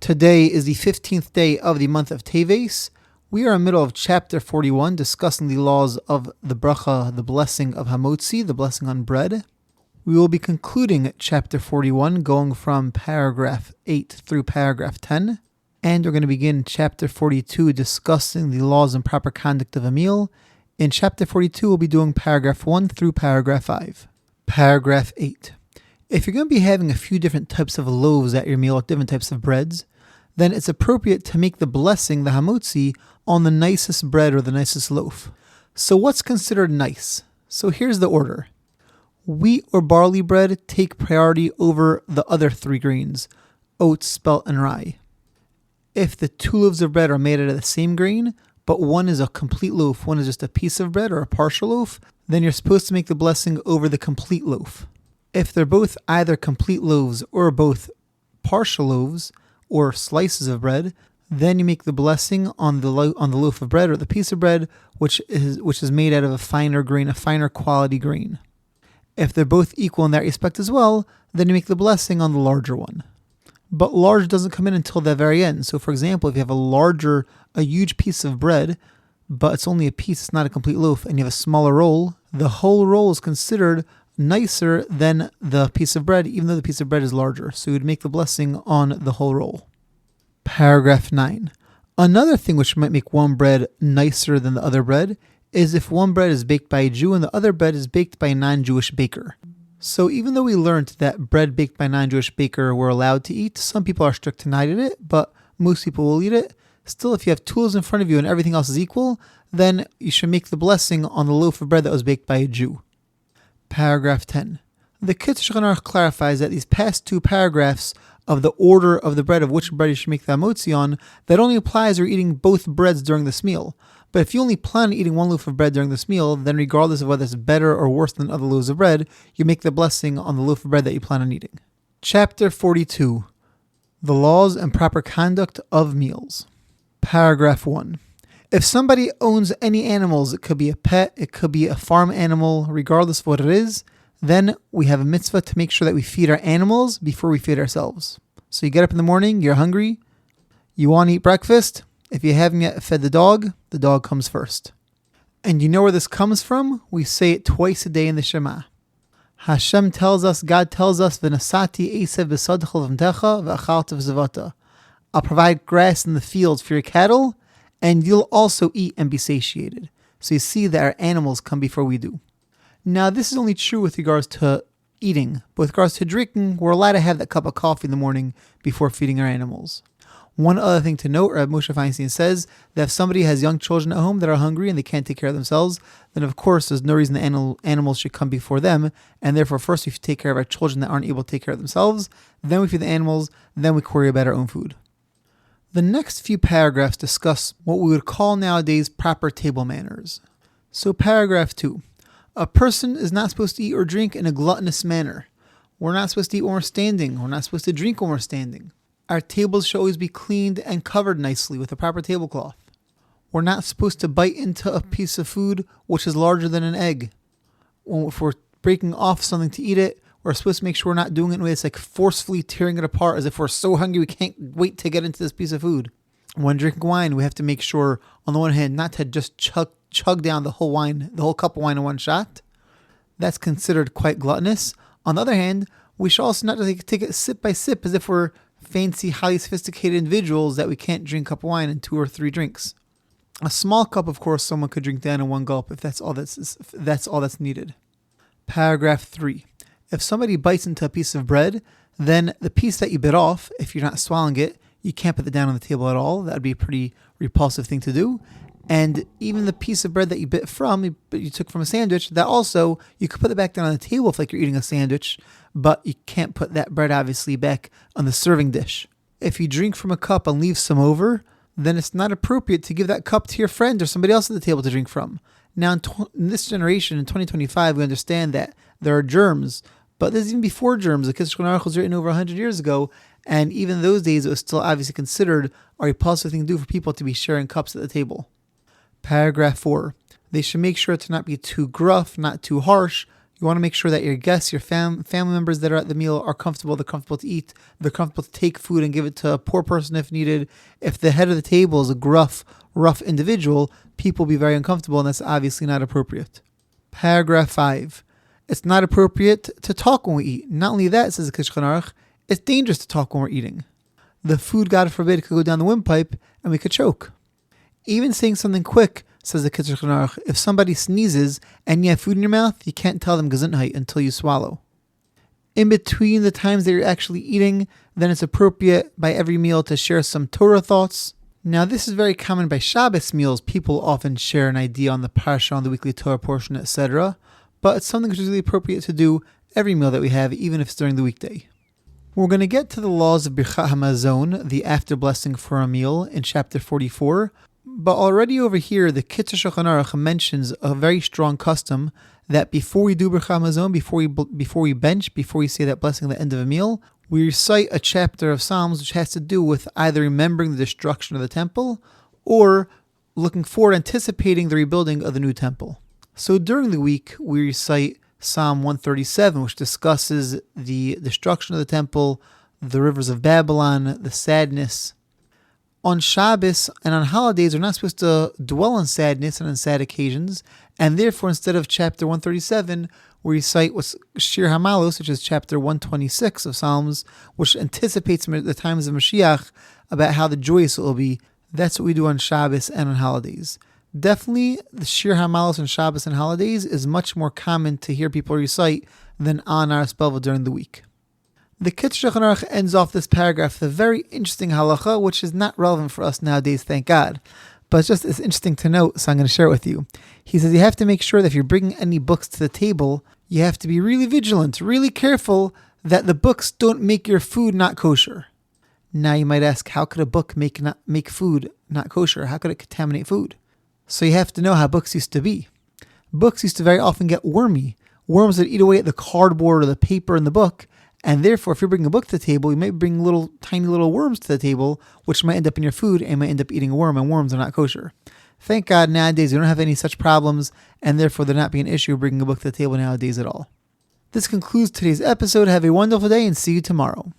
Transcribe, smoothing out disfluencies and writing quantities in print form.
Today is the 15th day of the month of Teves. We are in the middle of chapter 41, discussing the laws of the bracha, the blessing of hamotzi, the blessing on bread. We will be concluding chapter 41, going from paragraph 8 through paragraph 10. And we're going to begin chapter 42, discussing the laws and proper conduct of a meal. In chapter 42, we'll be doing paragraph 1 through paragraph 5. Paragraph 8. If you're going to be having a few different types of loaves at your meal, with different types of breads, then it's appropriate to make the blessing, the hamotzi, on the nicest bread or the nicest loaf. So what's considered nice? So here's the order. Wheat or barley bread take priority over the other three grains, oats, spelt, and rye. If the two loaves of bread are made out of the same grain, but one is a complete loaf, one is just a piece of bread or a partial loaf, then you're supposed to make the blessing over the complete loaf. If they're both either complete loaves or both partial loaves or slices of bread, then you make the blessing on the loaf of bread or the piece of bread which is made out of a finer grain, a finer quality grain. If they're both equal in that respect as well, then you make the blessing on the larger one. But large doesn't come in until the very end. So for example, if you have a huge piece of bread, but it's only a piece, it's not a complete loaf, and you have a smaller roll, the whole roll is considered nicer than the piece of bread, even though the piece of bread is larger. So you would make the blessing on the whole roll. Paragraph 9. Another thing which might make one bread nicer than the other bread is if one bread is baked by a Jew and the other bread is baked by a non-Jewish baker. So even though we learned that bread baked by a non-Jewish baker we're allowed to eat, some people are strict to not eat it, but most people will eat it. Still, if you have tools in front of you and everything else is equal, then you should make the blessing on the loaf of bread that was baked by a Jew. Paragraph 10. The Kitzur Shulchan Aruch clarifies that these past two paragraphs of the order of the bread of which bread you should make the hamotzi on, that only applies if you're eating both breads during this meal. But if you only plan on eating one loaf of bread during this meal, then regardless of whether it's better or worse than other loaves of bread, you make the blessing on the loaf of bread that you plan on eating. Chapter 42. The laws and proper conduct of meals. Paragraph 1. If somebody owns any animals, it could be a pet, it could be a farm animal, regardless of what it is, then we have a mitzvah to make sure that we feed our animals before we feed ourselves. So you get up in the morning, you're hungry, you want to eat breakfast. If you haven't yet fed the dog comes first. And you know where this comes from? We say it twice a day in the Shema. God tells us, V'nasati esev b'sadchol v'mtecha v'achalta v'zavata. I'll provide grass in the fields for your cattle, and you'll also eat and be satiated. So you see that our animals come before we do. Now this is only true with regards to eating, but with regards to drinking, we're allowed to have that cup of coffee in the morning before feeding our animals. One other thing to note, Rabbi Moshe Feinstein says that if somebody has young children at home that are hungry and they can't take care of themselves, then of course there's no reason the animals should come before them, and therefore first we should take care of our children that aren't able to take care of themselves, then we feed the animals, then we worry about our own food. The next few paragraphs discuss what we would call nowadays proper table manners. So paragraph 2. A person is not supposed to eat or drink in a gluttonous manner. We're not supposed to eat when we're standing. We're not supposed to drink when we're standing. Our tables should always be cleaned and covered nicely with a proper tablecloth. We're not supposed to bite into a piece of food which is larger than an egg. If we're breaking off something to eat it, we're supposed to make sure we're not doing it in a way that's like forcefully tearing it apart as if we're so hungry we can't wait to get into this piece of food. When drinking wine, we have to make sure, on the one hand, not to just chug down the whole cup of wine in one shot. That's considered quite gluttonous. On the other hand, we should also not take it sip by sip as if we're fancy, highly sophisticated individuals that we can't drink a cup of wine in 2 or 3 drinks. A small cup, of course, someone could drink down in one gulp if that's all that's needed. Paragraph 3. If somebody bites into a piece of bread, then the piece that you bit off, if you're not swallowing it, you can't put it down on the table at all. That would be a pretty repulsive thing to do. And even the piece of bread that you bit from, you took from a sandwich, that also, you could put it back down on the table if like you're eating a sandwich, but you can't put that bread obviously back on the serving dish. If you drink from a cup and leave some over, then it's not appropriate to give that cup to your friend or somebody else at the table to drink from. Now in this generation, in 2025, we understand that there are germs, but this is even before germs. The Kitzur Shulchan Aruch was written over 100 years ago, and even in those days it was still obviously considered a repulsive thing to do for people to be sharing cups at the table. Paragraph 4. They should make sure to not be too gruff, not too harsh. You want to make sure that your guests, your family members that are at the meal are comfortable. They're comfortable to eat. They're comfortable to take food and give it to a poor person if needed. If the head of the table is a gruff, rough individual, people will be very uncomfortable, and that's obviously not appropriate. Paragraph 5. It's not appropriate to talk when we eat. Not only that, says the Shulchan Aruch, it's dangerous to talk when we're eating. The food, God forbid, could go down the windpipe and we could choke. Even saying something quick, says the Shulchan Aruch, if somebody sneezes and you have food in your mouth, you can't tell them Gesundheit until you swallow. In between the times that you're actually eating, then it's appropriate by every meal to share some Torah thoughts. Now, this is very common by Shabbos meals. People often share an idea on the parsha, on the weekly Torah portion, etc. But it's something which is really appropriate to do every meal that we have, even if it's during the weekday. We're going to get to the laws of Birchat Hamazon, the after blessing for a meal, in chapter 44. But already over here, the Kitzur Shulchan Aruch mentions a very strong custom that before we do Birchat Hamazon, before we bench, before we say that blessing at the end of a meal, we recite a chapter of Psalms which has to do with either remembering the destruction of the temple or looking forward, anticipating the rebuilding of the new temple. So during the week, we recite Psalm 137, which discusses the destruction of the temple, the rivers of Babylon, the sadness. On Shabbos and on holidays, we're not supposed to dwell on sadness and on sad occasions, and therefore, instead of chapter 137, we recite what's Shir Hamalos, which is chapter 126 of Psalms, which anticipates the times of Mashiach about how the joyous it will be. That's what we do on Shabbos and on holidays. Definitely, the Shir Hamalos on Shabbos and holidays is much more common to hear people recite than on our spelva during the week. The Kitzur Shulchan Aruch ends off this paragraph with a very interesting halacha, which is not relevant for us nowadays, thank God. But it's interesting to note, so I'm going to share it with you. He says you have to make sure that if you're bringing any books to the table, you have to be really vigilant, really careful that the books don't make your food not kosher. Now you might ask, how could a book make food not kosher? How could it contaminate food? So you have to know how books used to be. Books used to very often get wormy. Worms that eat away at the cardboard or the paper in the book. And therefore, if you're bringing a book to the table, you might bring tiny little worms to the table, which might end up in your food and might end up eating a worm, and worms are not kosher. Thank God nowadays we don't have any such problems, and therefore there not be an issue bringing a book to the table nowadays at all. This concludes today's episode. Have a wonderful day and see you tomorrow.